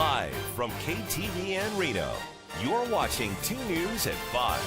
Live from KTVN Reno, you're watching 2 News at 5.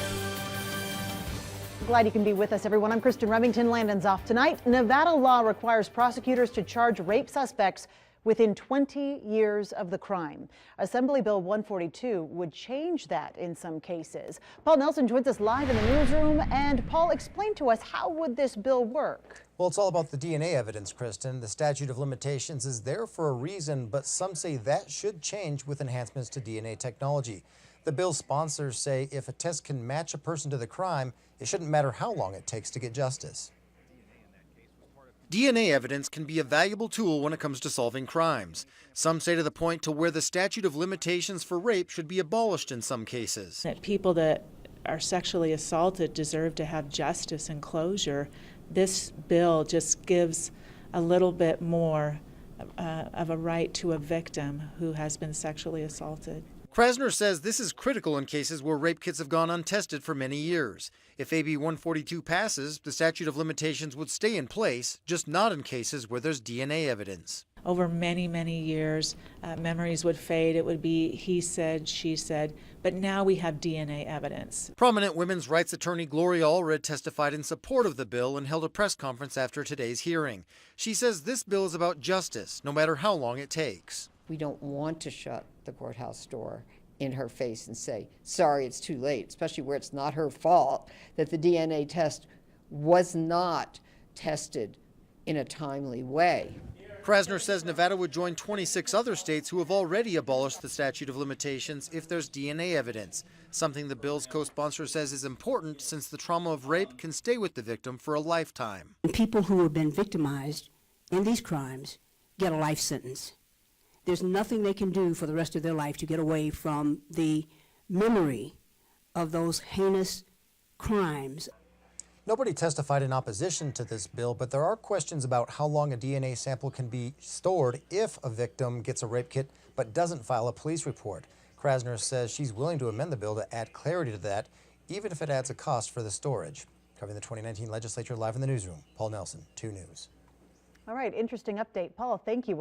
Glad you can be with us, everyone. I'm Kristen Remington. Landon's off tonight. Nevada law requires prosecutors to charge rape suspects within 20 years of the crime. Assembly Bill 142 would change that in some cases. Paul Nelson joins us live in the newsroom. And Paul, explain to us, how would this bill work? Well, it's all about the DNA evidence, Kristen. The statute of limitations is there for a reason, but some say that should change with enhancements to DNA technology. The bill's sponsors say if a test can match a person to the crime, it shouldn't matter how long it takes to get justice. DNA evidence can be a valuable tool when it comes to solving crimes. Some say to the point to where the statute of limitations for rape should be abolished in some cases. That people that are sexually assaulted deserve to have justice and closure. This bill just gives a little bit more of a right to a victim who has been sexually assaulted. Krasner says this is critical in cases where rape kits have gone untested for many years. If AB 142 passes, the statute of limitations would stay in place, just not in cases where there's DNA evidence. Over many, many years, memories would fade. It would be he said, she said, but now we have DNA evidence. Prominent women's rights attorney Gloria Allred testified in support of the bill and held a press conference after today's hearing. She says this bill is about justice, no matter how long it takes. We don't want to shut the courthouse door in her face and say, sorry, it's too late, especially where it's not her fault that the DNA test was not tested in a timely way. Krasner says Nevada would join 26 other states who have already abolished the statute of limitations if there's DNA evidence, something the bill's co-sponsor says is important since the trauma of rape can stay with the victim for a lifetime. People who have been victimized in these crimes get a life sentence. There's nothing they can do for the rest of their life to get away from the memory of those heinous crimes. Nobody testified in opposition to this bill, but there are questions about how long a DNA sample can be stored if a victim gets a rape kit but doesn't file a police report. Krasner says she's willing to amend the bill to add clarity to that, even if it adds a cost for the storage. Covering the 2019 legislature live in the newsroom, Paul Nelson, 2 News. All right, interesting update. Paul, thank you.